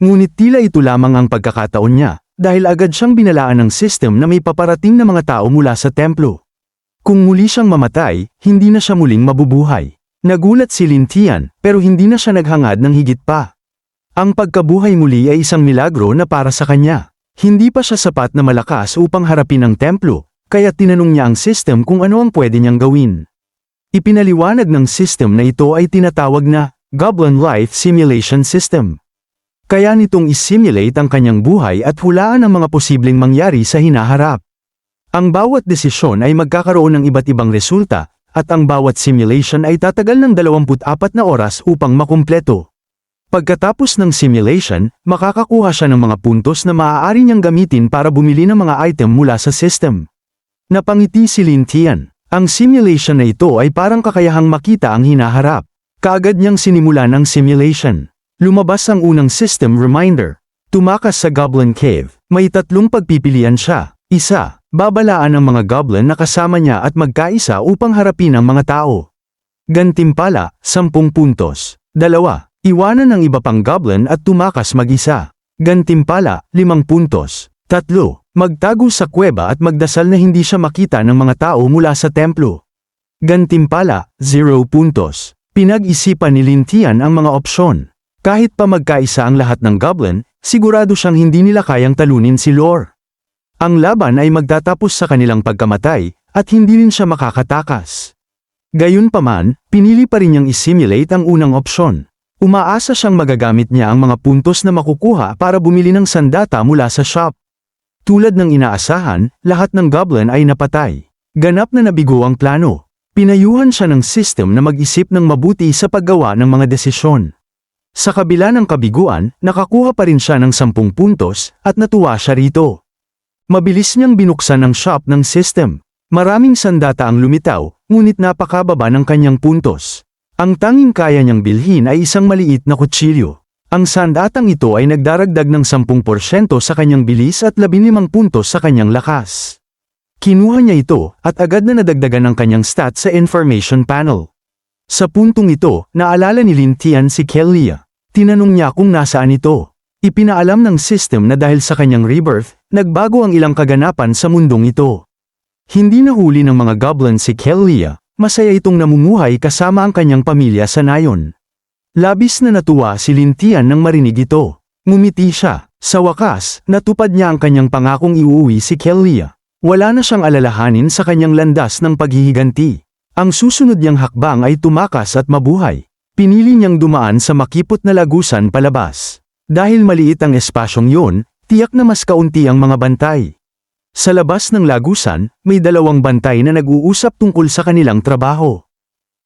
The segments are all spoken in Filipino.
Ngunit tila ito lamang ang pagkakataon niya, dahil agad siyang binalaan ng system na may paparating na mga tao mula sa templo. Kung muli siyang mamatay, hindi na siya muling mabubuhay. Nagulat si Lin Tian, pero hindi na siya naghangad ng higit pa. Ang pagkabuhay muli ay isang milagro na para sa kanya. Hindi pa siya sapat na malakas upang harapin ang templo, kaya tinanong niya ang system kung ano ang pwede niyang gawin. Ipinaliwanag ng system na ito ay tinatawag na Goblin Life Simulation System. Kaya nitong isimulate ang kanyang buhay at hulaan ang mga posibleng mangyari sa hinaharap. Ang bawat desisyon ay magkakaroon ng iba't ibang resulta, at ang bawat simulation ay tatagal ng 24 na oras upang makumpleto. Pagkatapos ng simulation, makakakuha siya ng mga puntos na maaari niyang gamitin para bumili ng mga item mula sa system. Napangiti si Lin Tian. Ang simulation na ito ay parang kakayahang makita ang hinaharap. Kaagad niyang sinimulan ang simulation. Lumabas ang unang system reminder. Tumakas sa Goblin Cave. May 3 pagpipilian siya. 1. Babalaan ang mga goblin na kasama niya at magkaisa upang harapin ang mga tao. Gantimpala, 10 puntos. 2. Iwanan ang iba pang goblin at tumakas mag-isa. Gantimpala, 5 puntos. 3. Magtago sa kuweba at magdasal na hindi siya makita ng mga tao mula sa templo. Gantimpala, 0 puntos. Pinag-isipan ni Lin Tian ang mga opsyon. Kahit pa magkaisa ang lahat ng goblin, sigurado siyang hindi nila kayang talunin si Lore. Ang laban ay magtatapos sa kanilang pagkamatay, at hindi rin siya makakatakas. Gayunpaman, pinili pa rin niyang isimulate ang unang opsyon. Umaasa siyang magagamit niya ang mga puntos na makukuha para bumili ng sandata mula sa shop. Tulad ng inaasahan, lahat ng goblin ay napatay. Ganap na nabigo ang plano. Pinayuhan siya ng system na mag-isip ng mabuti sa paggawa ng mga desisyon. Sa kabila ng kabiguan, nakakuha pa rin siya ng 10 puntos, at natuwa siya rito. Mabilis niyang binuksan ang shop ng system. Maraming sandata ang lumitaw, ngunit napakababa ng kanyang puntos. Ang tanging kaya niyang bilhin ay isang maliit na kutsilyo. Ang sandatang ito ay nagdaragdag ng 10% sa kanyang bilis at 15 puntos sa kanyang lakas. Kinuha niya ito, at agad na nadagdagan ang kanyang stats sa information panel. Sa puntong ito, naalala ni Lin Tian si Kelia. Tinanong niya kung nasaan ito. Ipinaalam ng system na dahil sa kanyang rebirth, nagbago ang ilang kaganapan sa mundong ito. Hindi nahuli ng mga goblin si Kelia, masaya itong namumuhay kasama ang kanyang pamilya sa nayon. Labis na natuwa si Lin Tian nang marinig ito. Ngumiti siya. Sa wakas, natupad niya ang kanyang pangakong iuwi si Kelia. Wala na siyang alalahanin sa kanyang landas ng paghihiganti. Ang susunod niyang hakbang ay tumakas at mabuhay. Pinili niyang dumaan sa makipot na lagusan palabas. Dahil maliit ang espasyong yun, tiyak na mas kaunti ang mga bantay. Sa labas ng lagusan, may 2 bantay na nag-uusap tungkol sa kanilang trabaho.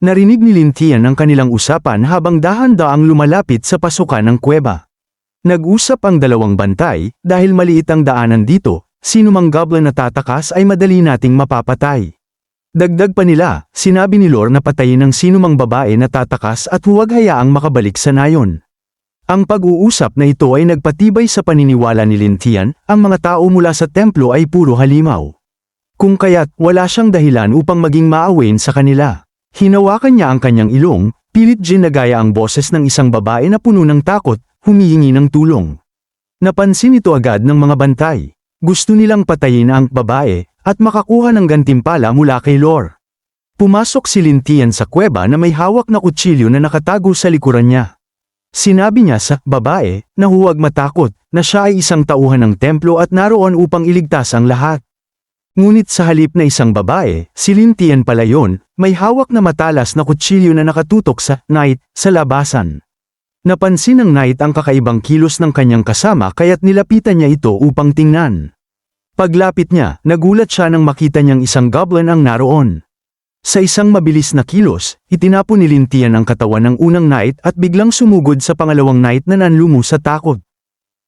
Narinig ni Lin Tian ang kanilang usapan habang dahan-daang lumalapit sa pasukan ng kuweba. Nag-usap ang 2 bantay, dahil maliit ang daanan dito, sinumang goblin na tatakas ay madali nating mapapatay. Dagdag pa nila, sinabi ni Lore na patayin ang sinumang babae na tatakas at huwag hayaang makabalik sa nayon. Ang pag-uusap na ito ay nagpatibay sa paniniwala ni Lin Tian, ang mga tao mula sa templo ay puro halimaw. Kung kaya't wala siyang dahilan upang maging maawain sa kanila. Hinawakan niya ang kanyang ilong, pilit ginagaya ang boses ng isang babae na puno ng takot, humihingi ng tulong. Napansin ito agad ng mga bantay. Gusto nilang patayin ang babae, at makakuha ng gantimpala mula kay Lore. Pumasok si Lin Tian sa kuweba na may hawak na kutsilyo na nakatago sa likuran niya. Sinabi niya sa babae na huwag matakot, na siya ay isang tauhan ng templo at naroon upang iligtas ang lahat. Ngunit sa halip na isang babae, si Lin Tian pala yun, may hawak na matalas na kutsilyo na nakatutok sa knight sa labasan. Napansin ng knight ang kakaibang kilos ng kanyang kasama kaya't nilapitan niya ito upang tingnan. Paglapit niya, nagulat siya nang makita niyang isang goblin ang naroon. Sa isang mabilis na kilos, itinapon ni Lin Tian ang katawan ng unang knight at biglang sumugod sa pangalawang knight na nanlumo sa takot.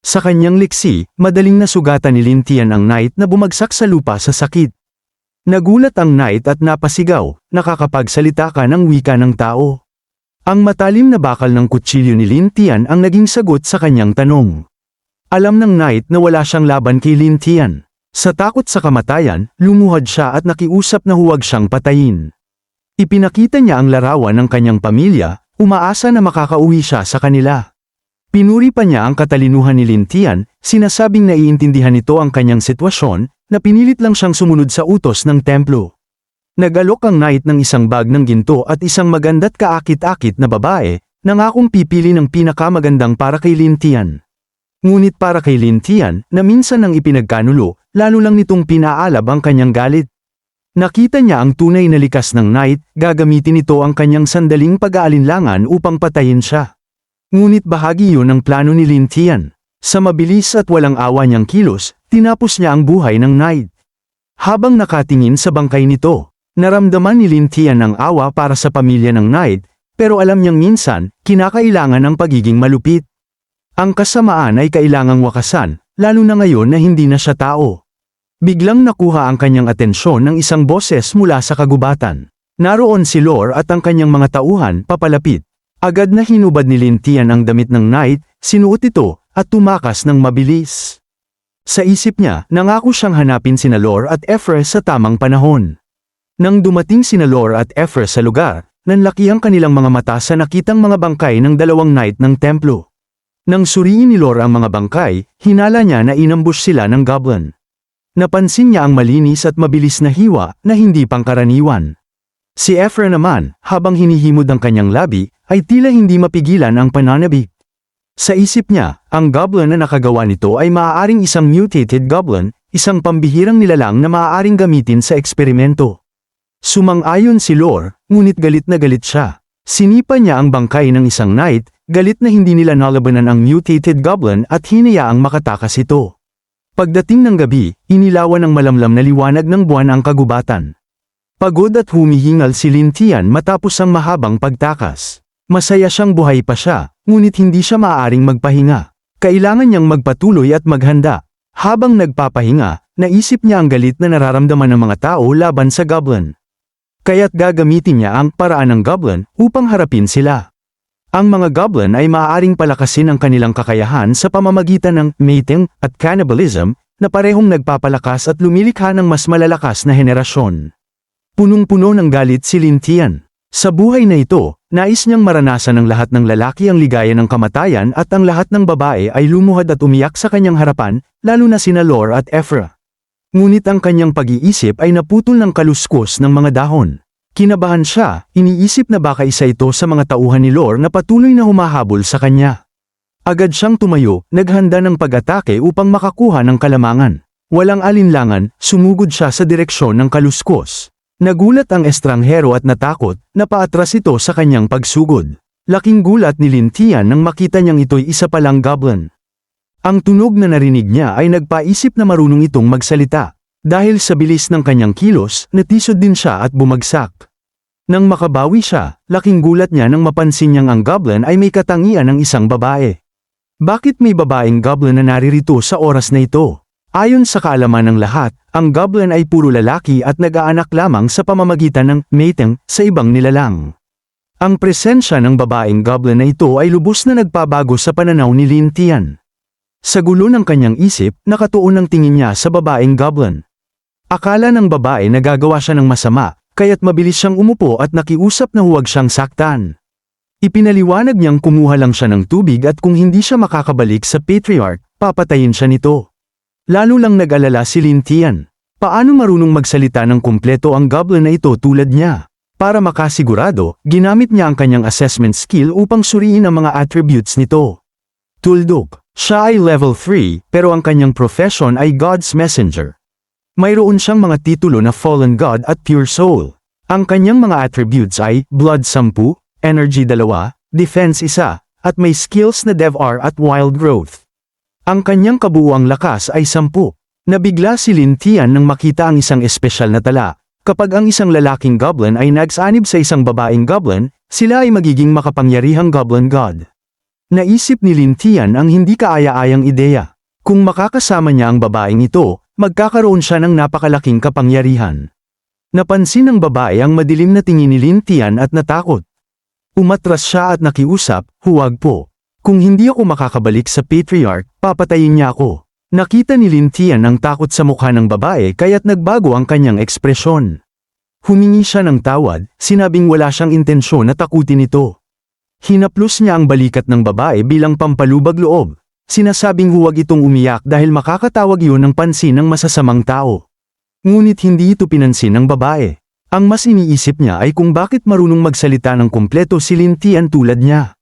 Sa kanyang liksi, madaling nasugatan ni Lin Tian ang knight na bumagsak sa lupa sa sakit. Nagulat ang knight at napasigaw, nakakapagsalita ka ng wika ng tao. Ang matalim na bakal ng kutsilyo ni Lin Tian ang naging sagot sa kanyang tanong. Alam ng knight na wala siyang laban kay Lin Tian. Sa takot sa kamatayan, lumuhad siya at nakiusap na huwag siyang patayin. Ipinakita niya ang larawan ng kanyang pamilya, umaasa na makakauwi siya sa kanila. Pinuri pa niya ang katalinuhan ni Lin Tian, sinasabing naiintindihan nito ang kanyang sitwasyon, na pinilit lang siyang sumunod sa utos ng templo. Nag-alok ang knight ng isang bag ng ginto at isang maganda't kaakit-akit na babae, nangakong pipili ng pinakamagandang para kay Lin Tian. Ngunit para kay Lin Tian, na minsan nang ipinagkanulo, lalo lang nitong pinaalab ang kanyang galit. Nakita niya ang tunay na likas ng knight, gagamitin nito ang kanyang sandaling pag-aalinlangan upang patayin siya. Ngunit bahagi yun ng plano ni Lin Tian. Sa mabilis at walang awa niyang kilos, tinapos niya ang buhay ng knight. Habang nakatingin sa bangkay nito, naramdaman ni Lin Tian ang awa para sa pamilya ng knight, pero alam niyang minsan, kinakailangan ng pagiging malupit. Ang kasamaan ay kailangang wakasan, lalo na ngayon na hindi na siya tao. Biglang nakuha ang kanyang atensyon ng isang boses mula sa kagubatan. Naroon si Lore at ang kanyang mga tauhan papalapit. Agad na hinubad ni Lin Tian ang damit ng knight, sinuot ito, at tumakas ng mabilis. Sa isip niya, nangako siyang hanapin sina Lore at Efre sa tamang panahon. Nang dumating sina Lore at Efre sa lugar, nanlaki ang kanilang mga mata sa nakitang mga bangkay ng dalawang knight ng templo. Nang suriin ni Lore ang mga bangkay, hinala niya na inambush sila ng goblin. Napansin niya ang malinis at mabilis na hiwa na hindi pangkaraniwan. Si Efre naman, habang hinihimod ang kanyang labi, ay tila hindi mapigilan ang pananabik. Sa isip niya, ang goblin na nakagawa nito ay maaaring isang mutated goblin, isang pambihirang nilalang na maaaring gamitin sa eksperimento. Sumang-ayon si Lore, ngunit galit na galit siya. Sinipa niya ang bangkay ng isang knight, galit na hindi nila nalabanan ang mutated goblin at hinayaang makatakas ito. Pagdating ng gabi, inilawan ng malamlam na liwanag ng buwan ang kagubatan. Pagod at humihingal si Lin Tian matapos ang mahabang pagtakas. Masaya siyang buhay pa siya, ngunit hindi siya maaaring magpahinga. Kailangan niyang magpatuloy at maghanda. Habang nagpapahinga, naisip niya ang galit na nararamdaman ng mga tao laban sa goblin. Kaya't gagamitin niya ang paraan ng goblin upang harapin sila. Ang mga goblin ay maaaring palakasin ang kanilang kakayahan sa pamamagitan ng mating at cannibalism na parehong nagpapalakas at lumilikha ng mas malalakas na henerasyon. Punong-puno ng galit si Lin Tian. Sa buhay na ito, nais niyang maranasan ng lahat ng lalaki ang ligaya ng kamatayan at ang lahat ng babae ay lumuhad at umiyak sa kanyang harapan, lalo na sina Lore at Efre. Ngunit ang kanyang pag-iisip ay naputol ng kaluskos ng mga dahon. Kinabahan siya, iniisip na baka isa ito sa mga tauhan ni Lore na patuloy na humahabol sa kanya. Agad siyang tumayo, naghanda ng pag-atake upang makakuha ng kalamangan. Walang alinlangan, sumugod siya sa direksyon ng kaluskos. Nagulat ang estranghero at natakot, napaatras ito sa kanyang pagsugod. Laking gulat ni Lin Tian nang makita niyang ito'y isa palang goblin. Ang tunog na narinig niya ay nagpaisip na marunong itong magsalita. Dahil sa bilis ng kanyang kilos, natisod din siya at bumagsak. Nang makabawi siya, laking gulat niya nang mapansin niyang ang goblin ay may katangian ng isang babae. Bakit may babaeng goblin na naririto sa oras na ito? Ayon sa kaalaman ng lahat, ang goblin ay puro lalaki at nag-aanak lamang sa pamamagitan ng mating sa ibang nilalang. Ang presensya ng babaeng goblin na ito ay lubos na nagpabago sa pananaw ni Lin Tian. Sa gulo ng kanyang isip, nakatuon ang tingin niya sa babaeng goblin. Akala ng babae na gagawa siya ng masama, kaya't mabilis siyang umupo at nakiusap na huwag siyang saktan. Ipinaliwanag niyang kumuha lang siya ng tubig at kung hindi siya makakabalik sa patriarch, papatayin siya nito. Lalo lang nag-alala si Lin Tian. Paano marunong magsalita ng kumpleto ang goblin na ito tulad niya? Para makasigurado, ginamit niya ang kanyang assessment skill upang suriin ang mga attributes nito. Tuldok, siya ay level 3, pero ang kanyang profession ay God's Messenger. Mayroon siyang mga titulo na Fallen God at Pure Soul. Ang kanyang mga attributes ay Blood 10, Energy 2, Defense 1, at may skills na DevR at Wild Growth. Ang kanyang kabuuang lakas ay 10. Nabigla si Lin Tian nang makita ang isang espesyal na tala. Kapag ang isang lalaking goblin ay nagsanib sa isang babaeng goblin, sila ay magiging makapangyarihang goblin god. Naisip ni Lin Tian ang hindi kaaya-ayang ideya. Kung makakasama niya ang babaeng ito, magkakaroon siya ng napakalaking kapangyarihan. Napansin ng babae ang madilim na tingin ni Lin Tian at natakot. Umatras siya at nakiusap, huwag po. Kung hindi ako makakabalik sa patriarch, papatayin niya ako. Nakita ni Lin Tian ang takot sa mukha ng babae kaya't nagbago ang kanyang ekspresyon. Humingi siya ng tawad, sinabing wala siyang intensyon na takutin ito. Hinaplos niya ang balikat ng babae bilang pampalubag loob. Sinasabing huwag itong umiyak dahil makakatawag yun ng pansin ng masasamang tao. Ngunit hindi ito pinansin ng babae. Ang mas iniisip niya ay kung bakit marunong magsalita ng kumpleto si Lin Tian tulad niya.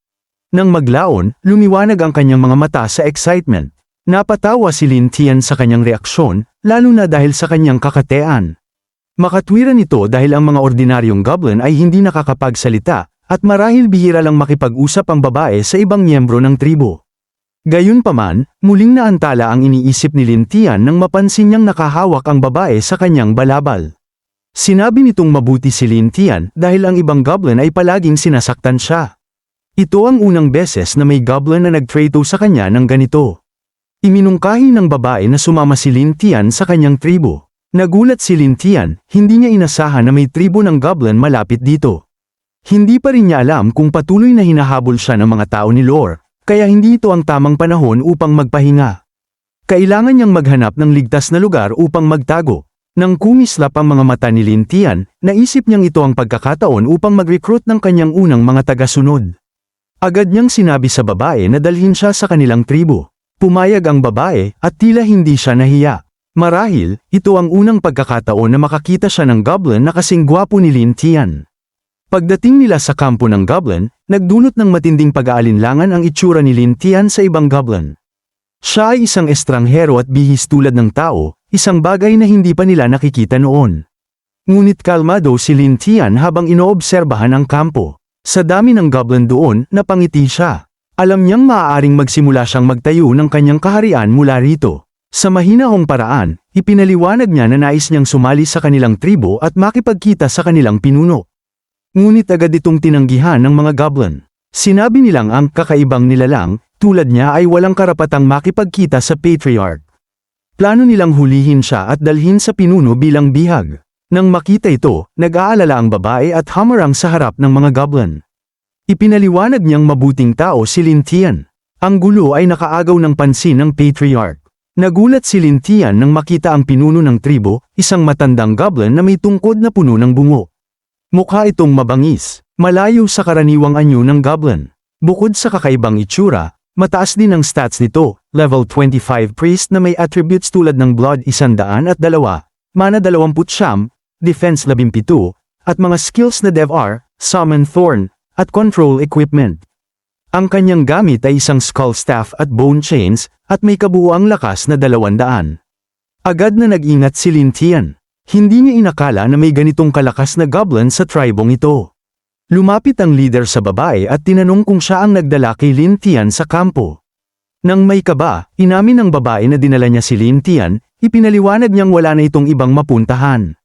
Nang maglaon, lumiwanag ang kanyang mga mata sa excitement. Napatawa si Lin Tian sa kanyang reaksyon, lalo na dahil sa kanyang kakatean. Makatwiran ito dahil ang mga ordinaryong goblin ay hindi nakakapagsalita, at marahil bihira lang makipag-usap ang babae sa ibang miyembro ng tribo. Gayunpaman, muling naantala ang iniisip ni Lin Tian nang mapansin niyang nakahawak ang babae sa kanyang balabal. Sinabi nitong mabuti si Lin Tian dahil ang ibang goblin ay palaging sinasaktan siya. Ito ang unang beses na may goblin na nagtrato sa kanya ng ganito. Iminungkahi ng babae na sumama si Lin Tian sa kanyang tribo. Nagulat si Lin Tian, hindi niya inasahan na may tribo ng goblin malapit dito. Hindi pa rin niya alam kung patuloy na hinahabol siya ng mga tao ni Lore, kaya hindi ito ang tamang panahon upang magpahinga. Kailangan niyang maghanap ng ligtas na lugar upang magtago. Nang kumislap ang mga mata ni Lin Tian, naisip niyang ito ang pagkakataon upang mag-recruit ng kanyang unang mga tagasunod. Agad niyang sinabi sa babae na dalhin siya sa kanilang tribo. Pumayag ang babae at tila hindi siya nahiya. Marahil, ito ang unang pagkakataon na makakita siya ng goblin na kasing gwapo ni Lin Tian. Pagdating nila sa kampo ng goblin, nagdulot ng matinding pag-aalinlangan ang itsura ni Lin Tian sa ibang goblin. Siya ay isang estranghero at bihis tulad ng tao, isang bagay na hindi pa nila nakikita noon. Ngunit kalmado si Lin Tian habang inoobserbahan ang kampo. Sa dami ng goblin doon, napangiti siya. Alam niyang maaaring magsimula siyang magtayo ng kanyang kaharian mula rito. Sa mahinahong paraan, ipinaliwanag niya na nais niyang sumali sa kanilang tribo at makipagkita sa kanilang pinuno. Ngunit agad itong tinanggihan ng mga goblin. Sinabi nilang ang kakaibang nilalang, tulad niya ay walang karapatang makipagkita sa patriarch. Plano nilang hulihin siya at dalhin sa pinuno bilang bihag. Nang makita ito, nag-aalala ang babae at hamarang sa harap ng mga goblin. Ipinaliwanag niyang mabuting tao si Lin Tian. Ang gulo ay nakaagaw ng pansin ng patriarch. Nagulat si Lin Tian nang makita ang pinuno ng tribo, isang matandang goblin na may tungkod na puno ng bungo. Mukha itong mabangis, malayo sa karaniwang anyo ng goblin. Bukod sa kakaibang itsura, mataas din ang stats nito, level 25 priest na may attributes tulad ng blood 102, mana 20, defense 17, at mga skills na DevR, summon thorn, at control equipment. Ang kanyang gamit ay isang skull staff at bone chains, at may kabuuang lakas na 200. Agad na nag-ingat si Lin Tian. Hindi niya inakala na may ganitong kalakas na goblin sa tribong ito. Lumapit ang leader sa babae at tinanong kung siya ang nagdala kay Lin Tian sa kampo. Nang may kaba, inamin ng babae na dinala niya si Lin Tian, ipinaliwanag niyang wala na itong ibang mapuntahan.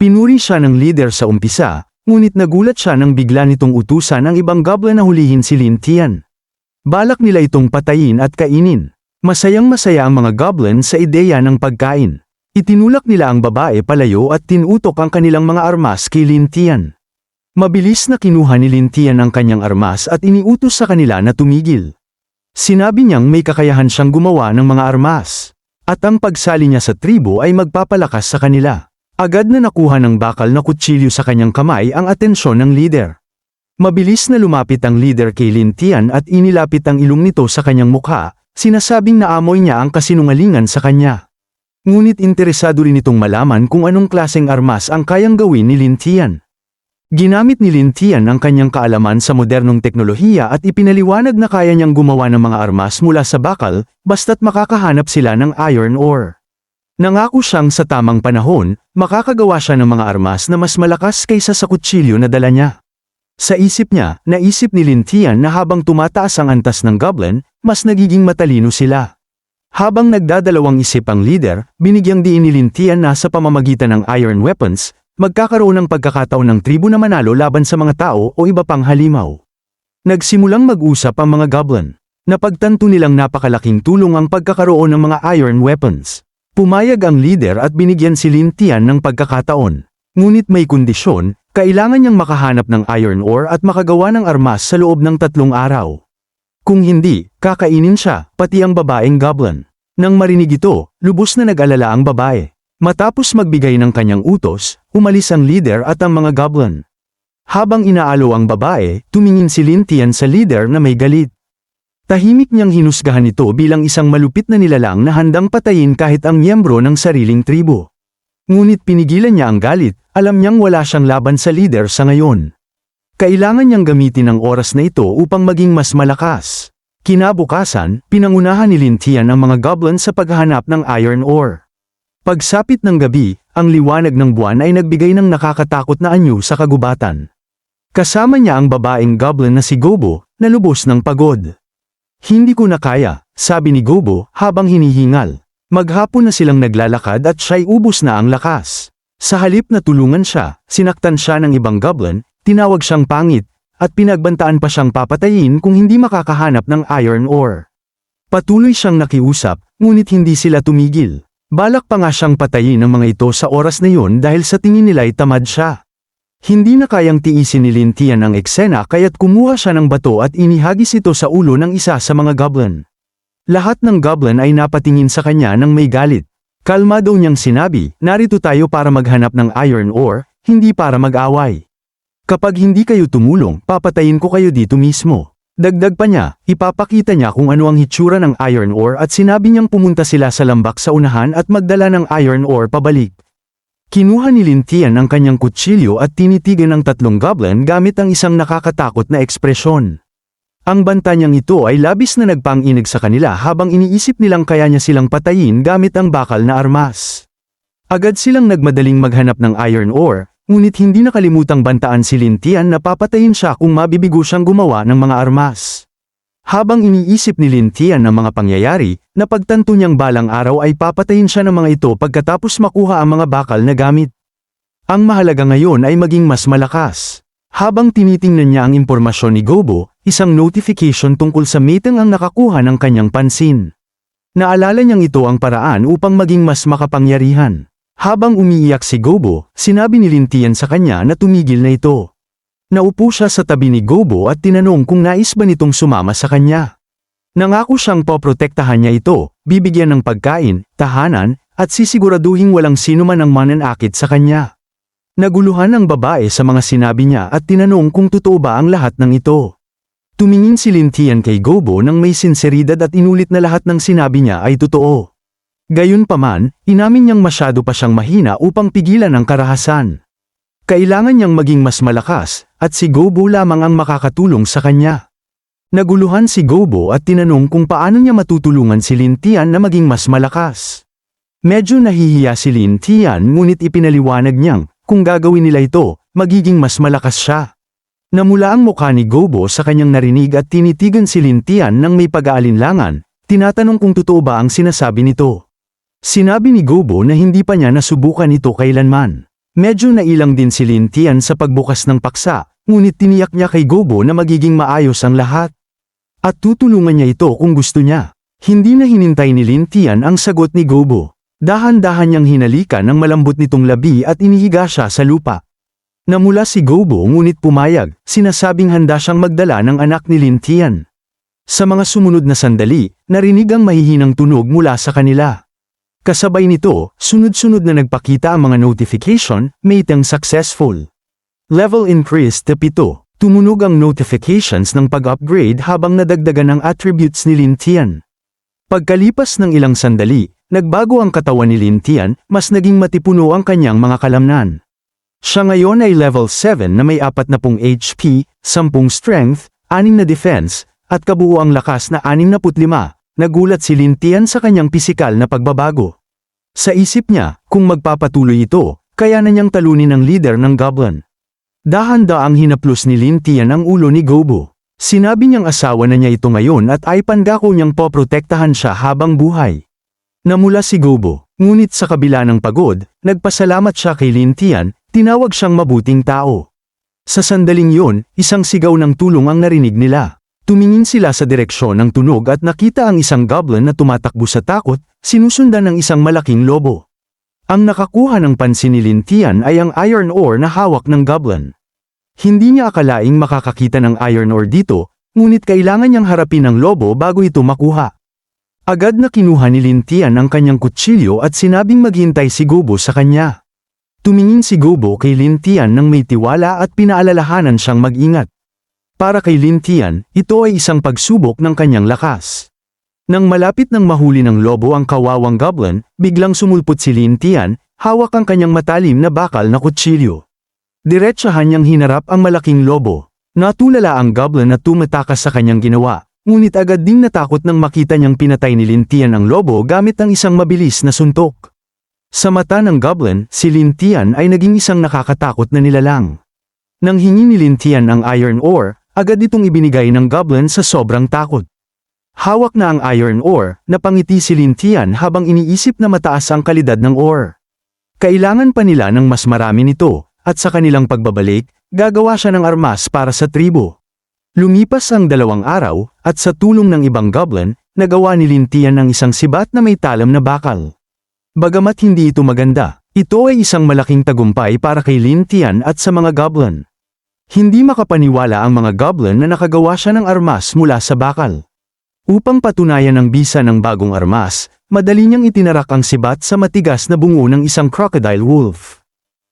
Pinuri siya ng leader sa umpisa, ngunit nagulat siya nang bigla nitong utusan ang ibang goblin na hulihin si Lin Tian. Balak nila itong patayin at kainin. Masayang-masaya ang mga goblin sa ideya ng pagkain. Itinulak nila ang babae palayo at tinutok ang kanilang mga armas kay Lin Tian. Mabilis na kinuha ni Lin Tian ang kanyang armas at iniutos sa kanila na tumigil. Sinabi niyang may kakayahan siyang gumawa ng mga armas. At ang pagsali niya sa tribo ay magpapalakas sa kanila. Agad na nakuha ng bakal na kutsilyo sa kanyang kamay ang atensyon ng leader. Mabilis na lumapit ang leader kay Lin Tian at inilapit ang ilong nito sa kanyang mukha, sinasabing naamoy niya ang kasinungalingan sa kanya. Ngunit interesado rin itong malaman kung anong klaseng armas ang kayang gawin ni Lin Tian. Ginamit ni Lin Tian ang kanyang kaalaman sa modernong teknolohiya at ipinaliwanag na kaya niyang gumawa ng mga armas mula sa bakal, basta't makakahanap sila ng iron ore. Nangako siyang sa tamang panahon, makakagawa siya ng mga armas na mas malakas kaysa sa kutsilyo na dala niya. Sa isip niya, naisip ni Lin Tian na habang tumataas ang antas ng goblin, mas nagiging matalino sila. Habang nagdadalawang isip ang leader, binigyang diin ni Lin Tian na sa pamamagitan ng iron weapons, magkakaroon ng pagkakataon ng tribo na manalo laban sa mga tao o iba pang halimaw. Nagsimulang mag-usap ang mga goblin. Napagtanto nilang napakalaking tulong ang pagkakaroon ng mga iron weapons. Pumayag ang leader at binigyan si Lin Tian ng pagkakataon. Ngunit may kondisyon, kailangan niyang makahanap ng iron ore at makagawa ng armas sa loob ng 3 araw. Kung hindi, kakainin siya, pati ang babaeng goblin. Nang marinig ito, lubos na nag-alala ang babae. Matapos magbigay ng kanyang utos, umalis ang leader at ang mga goblin. Habang inaalo ang babae, tumingin si Lin Tian sa leader na may galit. Tahimik niyang hinusgahan ito bilang isang malupit na nilalang na handang patayin kahit ang miyembro ng sariling tribo. Ngunit pinigilan niya ang galit, alam niyang wala siyang laban sa leader sa ngayon. Kailangan niyang gamitin ang oras na ito upang maging mas malakas. Kinabukasan, pinangunahan ni Lin Tian ang mga goblin sa paghahanap ng iron ore. Pagsapit ng gabi, ang liwanag ng buwan ay nagbigay ng nakakatakot na anyo sa kagubatan. Kasama niya ang babaeng goblin na si Gobo, na lubos ng pagod. Hindi ko na kaya, sabi ni Gobo habang hinihingal. Maghapon na silang naglalakad at siya'y ubos na ang lakas. Sa halip na tulungan siya, sinaktan siya ng ibang goblin, tinawag siyang pangit, at pinagbantaan pa siyang papatayin kung hindi makakahanap ng iron ore. Patuloy siyang nakiusap, ngunit hindi sila tumigil. Balak pa nga siyang patayin ng mga ito sa oras na yun dahil sa tingin nila'y tamad siya. Hindi na kayang tiisin ni Lin Tian ang eksena kaya't kumuha siya ng bato at inihagis ito sa ulo ng isa sa mga goblin. Lahat ng goblin ay napatingin sa kanya ng may galit. Kalmado niyang sinabi, narito tayo para maghanap ng iron ore, hindi para mag-away. Kapag hindi kayo tumulong, papatayin ko kayo dito mismo. Dagdag pa niya, ipapakita niya kung ano ang hitsura ng iron ore at sinabi niyang pumunta sila sa lambak sa unahan at magdala ng iron ore pabalik. Kinuha ni Lin Tian ang kanyang kutsilyo at tinitigan ng tatlong goblin gamit ang isang nakakatakot na ekspresyon. Ang banta niyang ito ay labis na nagpang-inig sa kanila habang iniisip nilang kaya niya silang patayin gamit ang bakal na armas. Agad silang nagmadaling maghanap ng iron ore, ngunit hindi nakalimutang bantaan si Lin Tian na papatayin siya kung mabibigo siyang gumawa ng mga armas. Habang iniisip ni Lin Tian ang mga pangyayari, napagtanto niyang balang araw ay papatayin siya ng mga ito pagkatapos makuha ang mga bakal na gamit. Ang mahalaga ngayon ay maging mas malakas. Habang tinitingnan niya ang impormasyon ni Gobo, isang notification tungkol sa meeting ang nakakuha ng kanyang pansin. Naalala niyang ito ang paraan upang maging mas makapangyarihan. Habang umiiyak si Gobo, sinabi ni Lin Tian sa kanya na tumigil na ito. Naupo siya sa tabi ni Gobo at tinanong kung nais ba nitong sumama sa kanya. Nangako siyang poprotektahan niya ito, bibigyan ng pagkain, tahanan, at sisiguraduhing walang sinuman ang mananakit sa kanya. Naguluhan ang babae sa mga sinabi niya at tinanong kung totoo ba ang lahat ng ito. Tumingin si Lin Tian kay Gobo nang may sinseridad at inulit na lahat ng sinabi niya ay totoo. Gayunpaman, inamin niyang masyado pa siyang mahina upang pigilan ang karahasan. Kailangan niyang maging mas malakas, at si Gobo lamang ang makakatulong sa kanya. Naguluhan si Gobo at tinanong kung paano niya matutulungan si Lin Tian na maging mas malakas. Medyo nahihiya si Lin Tian ngunit ipinaliwanag niyang, kung gagawin nila ito, magiging mas malakas siya. Namula ang mukha ni Gobo sa kanyang narinig at tinitigan si Lin Tian nang may pag-aalinlangan, tinatanong kung totoo ba ang sinasabi nito. Sinabi ni Gobo na hindi pa niya nasubukan ito kailanman. Medyo nailang din si Lin Tian sa pagbukas ng paksa, ngunit tiniyak niya kay Gobo na magiging maayos ang lahat. At tutulungan niya ito kung gusto niya. Hindi na hinintay ni Lin Tian ang sagot ni Gobo. Dahan-dahan niyang hinalikan ang malambot nitong labi at inihiga siya sa lupa. Namula si Gobo ngunit pumayag, sinasabing handa siyang magdala ng anak ni Lin Tian. Sa mga sumunod na sandali, narinig ang mahihinang tunog mula sa kanila. Kasabay nito, sunod-sunod na nagpakita ang mga notification, meeting successful. Level increased to 7. Tumunog ang notifications ng pag-upgrade habang nadagdagan ang attributes ni Lin Tian. Pagkalipas ng ilang sandali, nagbago ang katawan ni Lin Tian, mas naging matipuno ang kanyang mga kalamnan. Siya ngayon ay level 7 na may 40 HP, 10 strength, 6 na defense, at kabuuang lakas na 65. Nagulat si Lin Tian sa kanyang pisikal na pagbabago. Sa isip niya, kung magpapatuloy ito, kaya na niyang talunin ang leader ng goblin. Dahan-daang hinaplos ni Lin Tian ang ulo ni Gobo. Sinabi niyang asawa na niya ito ngayon at ay pangako niyang poprotektahan siya habang buhay. Namula si Gobo, ngunit sa kabila ng pagod, nagpasalamat siya kay Lin Tian, tinawag siyang mabuting tao. Sa sandaling yun, isang sigaw ng tulong ang narinig nila. Tumingin sila sa direksyon ng tunog at nakita ang isang goblin na tumatakbo sa takot, sinusundan ng isang malaking lobo. Ang nakakuha ng pansin ni Lin Tian ay ang iron ore na hawak ng goblin. Hindi niya akalaing makakakita ng iron ore dito, ngunit kailangan niyang harapin ang lobo bago ito makuha. Agad na kinuha ni Lin Tian ang kanyang kutsilyo at sinabing maghintay si Gobo sa kanya. Tumingin si Gobo kay Lin Tian nang may tiwala at pinaalalahanan siyang mag-ingat. Para kay Lin Tian, ito ay isang pagsubok ng kanyang lakas. Nang malapit ng mahuli ng lobo ang kawawang goblin, biglang sumulpot si Lin Tian, hawak ang kanyang matalim na bakal na kutsilyo. Diretsahan niyang hinarap ang malaking lobo. Natulala ang goblin na tumatakas sa kanyang ginawa, ngunit agad ding natakot nang makita niyang pinatay ni Lin Tian ang lobo gamit ang isang mabilis na suntok. Sa mata ng goblin, si Lin Tian ay naging isang nakakatakot na nilalang. Nang hingi ni Lin Tian ang iron ore, agad itong ibinigay ng goblin sa sobrang takot. Hawak na ang iron ore, napangiti si Lin Tian habang iniisip na mataas ang kalidad ng ore. Kailangan pa nila ng mas marami nito, at sa kanilang pagbabalik, gagawa siya ng armas para sa tribo. Lumipas ang 2 araw, at sa tulong ng ibang goblin, nagawa ni Lin Tian ang isang sibat na may talam na bakal. Bagamat hindi ito maganda, ito ay isang malaking tagumpay para kay Lin Tian at sa mga goblin. Hindi makapaniwala ang mga goblin na nakagawa siya ng armas mula sa bakal. Upang patunayan ang bisa ng bagong armas, madali niyang itinarak ang sibat sa matigas na bungo ng isang crocodile wolf.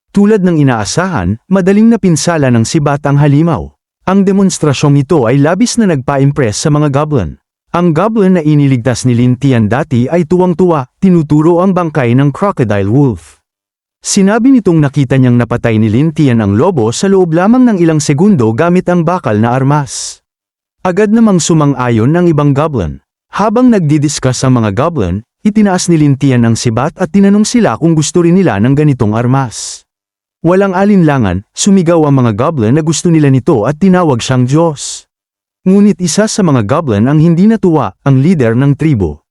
Tulad ng inaasahan, madaling napinsala ng sibat ang halimaw. Ang demonstrasyong ito ay labis na nagpa-impress sa mga goblin. Ang goblin na iniligtas ni Lin Tian dati ay tuwang-tuwa, tinuturo ang bangkay ng crocodile wolf. Sinabi nitong nakita niyang napatay ni Lin Tian ang lobo sa loob lamang ng ilang segundo gamit ang bakal na armas. Agad namang sumang-ayon ng ibang goblin. Habang nagdidiscuss ang mga goblin, itinaas ni Lin Tian ang sibat at tinanong sila kung gusto rin nila ng ganitong armas. Walang alinlangan, sumigaw ang mga goblin na gusto nila nito at tinawag siyang Diyos. Ngunit isa sa mga goblin ang hindi natuwa, ang leader ng tribo.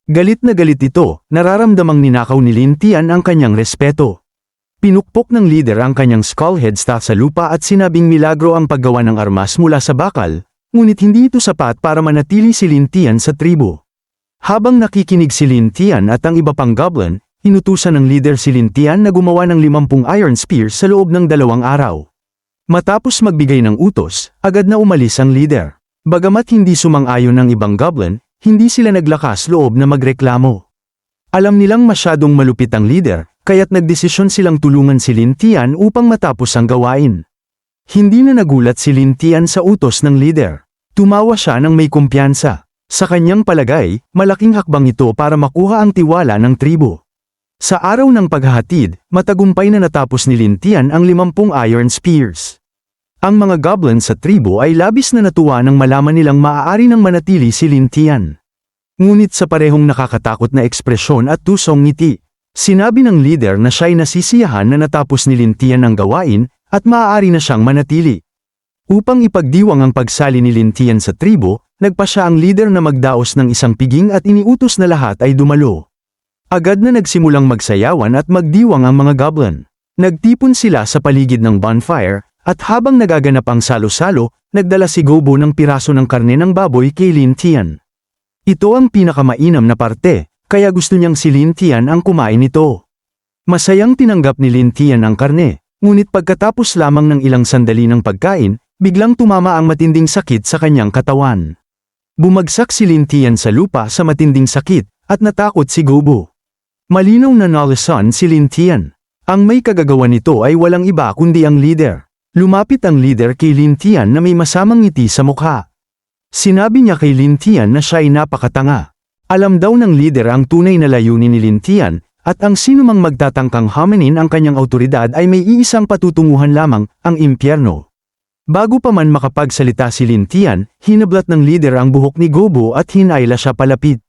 Galit na galit ito, nararamdamang ninakaw ni Lin Tian ang kanyang respeto. Pinukpok ng leader ang kanyang skullhead staff sa lupa at sinabing milagro ang paggawa ng armas mula sa bakal, ngunit hindi ito sapat para manatili si Lin Tian sa tribo. Habang nakikinig si Lin Tian at ang iba pang goblin, inutusan ng leader si Lin Tian na gumawa ng 50 iron spears sa loob ng 2 araw. Matapos magbigay ng utos, agad na umalis ang leader. Bagamat hindi sumang-ayon ng ibang goblin, hindi sila naglakas loob na magreklamo. Alam nilang masyadong malupit ang leader, kaya't nagdesisyon silang tulungan si Lin Tian upang matapos ang gawain. Hindi na nagulat si Lin Tian sa utos ng leader. Tumawa siya ng may kumpiyansa. Sa kanyang palagay, malaking hakbang ito para makuha ang tiwala ng tribo. Sa araw ng paghahatid, matagumpay na natapos ni Lin Tian ang 50 iron spears. Ang mga goblin sa tribo ay labis na natuwa nang malaman nilang maaari nang manatili si Lin Tian. Ngunit sa parehong nakakatakot na ekspresyon at tusong ngiti, sinabi ng leader na siya'y nasisiyahan na natapos ni Lin Tian ang gawain at maaari na siyang manatili. Upang ipagdiwang ang pagsali ni Lin Tian sa tribo, nagpa siya ang leader na magdaos ng isang piging at iniutos na lahat ay dumalo. Agad na nagsimulang magsayawan at magdiwang ang mga goblin. Nagtipon sila sa paligid ng bonfire, at habang nagaganap ang salo-salo, nagdala si Gobo ng piraso ng karne ng baboy kay Lin Tian. Ito ang pinakamainam na parte, kaya gusto niyang si Lin Tian ang kumain nito. Masayang tinanggap ni Lin Tian ang karne, ngunit pagkatapos lamang ng ilang sandali ng pagkain, biglang tumama ang matinding sakit sa kanyang katawan. Bumagsak si Lin Tian sa lupa sa matinding sakit, at natakot si Gobo. Malinaw na nalasan si Lin Tian. Ang may kagagawa nito ay walang iba kundi ang leader. Lumapit ang leader kay Lin Tian na may masamang ngiti sa mukha. Sinabi niya kay Lin Tian na siya ay napakatanga. Alam daw ng leader ang tunay na layunin ni Lin Tian, at ang sinumang magtatangkang haminin ang kanyang autoridad ay may iisang patutunguhan lamang, ang impyerno. Bago pa man makapagsalita si Lin Tian, hinablat ng leader ang buhok ni Gobo at hinayla siya palapit.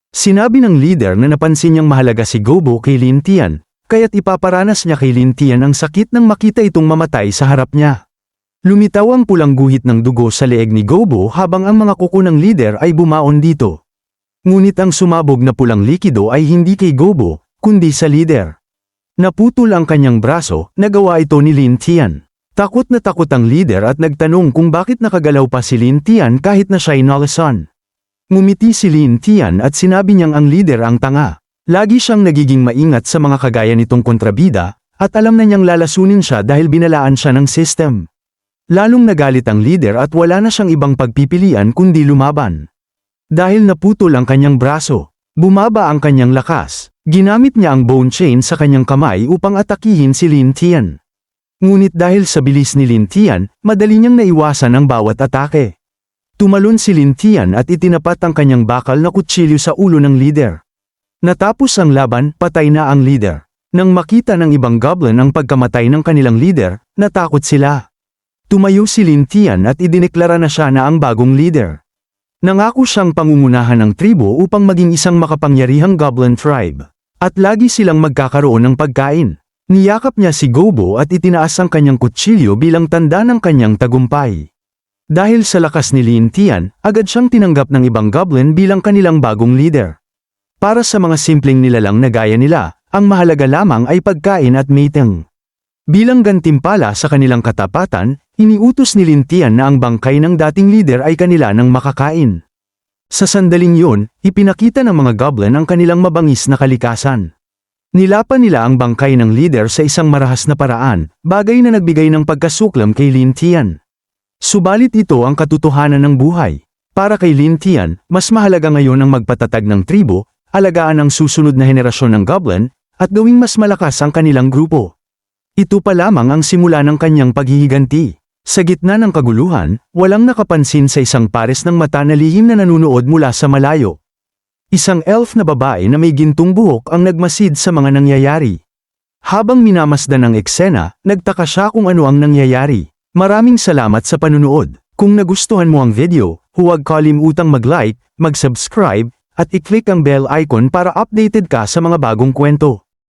Sinabi ng leader na napansin niyang mahalaga si Gobo kay Lin Tian, kaya't ipaparanas niya kay Lin Tian ang sakit nang makita itong mamatay sa harap niya. Lumitaw ang pulang guhit ng dugo sa leeg ni Gobo habang ang mga kuko ng leader ay bumaon dito. Ngunit ang sumabog na pulang likido ay hindi kay Gobo, kundi sa leader. Naputol ang kanyang braso, nagawa ito ni Lin Tian. Takot na takot ang leader at nagtanong kung bakit nakagalaw pa si Lin Tian kahit na siya'y nalasan. Ngumiti si Lin Tian at sinabi niyang ang leader ang tanga. Lagi siyang nagiging maingat sa mga kagaya nitong kontrabida, at alam na niyang lalasunin siya dahil binalaan siya ng system. Lalong nagalit ang leader at wala na siyang ibang pagpipilian kundi lumaban. Dahil naputol ang kanyang braso, bumaba ang kanyang lakas, Ginamit niya ang bone chain sa kanyang kamay upang atakihin si Lin Tian. Ngunit dahil sa bilis ni Lin Tian, madali niyang naiwasan ang bawat atake. Tumalon si Lin Tian at itinapat ang kanyang bakal na kutsilyo sa ulo ng leader. Natapos ang laban, patay na ang leader. Nang makita ng ibang goblin ang pagkamatay ng kanilang leader, natakot sila. Tumayo si Lin Tian at idineklara na siya na ang bagong leader. Nangako siyang pangungunahan ng tribo upang maging isang makapangyarihang goblin tribe. At lagi silang magkakaroon ng pagkain. Niyakap niya si Gobo at itinaas ang kanyang kutsilyo bilang tanda ng kanyang tagumpay. Dahil sa lakas ni Lin Tian, agad siyang tinanggap ng ibang goblin bilang kanilang bagong leader. Para sa mga simpleng nilalang na gaya nila, ang mahalaga lamang ay pagkain at mating. Bilang gantimpala sa kanilang katapatan, iniutos ni Lin Tian na ang bangkay ng dating leader ay kanila nang makakain. Sa sandaling yun, ipinakita ng mga goblin ang kanilang mabangis na kalikasan. Nilapan nila ang bangkay ng leader sa isang marahas na paraan, bagay na nagbigay ng pagkasuklam kay Lin Tian. Subalit ito ang katotohanan ng buhay. Para kay Lin Tian, mas mahalaga ngayon ang magpatatag ng tribo, alagaan ang susunod na henerasyon ng goblin, at gawing mas malakas ang kanilang grupo. Ito pa lamang ang simula ng kanyang paghihiganti. Sa gitna ng kaguluhan, walang nakapansin sa isang pares ng mata na lihim na nanunood mula sa malayo. Isang elf na babae na may gintong buhok ang nagmasid sa mga nangyayari. Habang minamasdan ang eksena, nagtaka siya kung ano ang nangyayari. Maraming salamat sa panunood. Kung nagustuhan mo ang video, huwag kalimutang mag-like, mag-subscribe, at i-click ang bell icon para updated ka sa mga bagong kwento.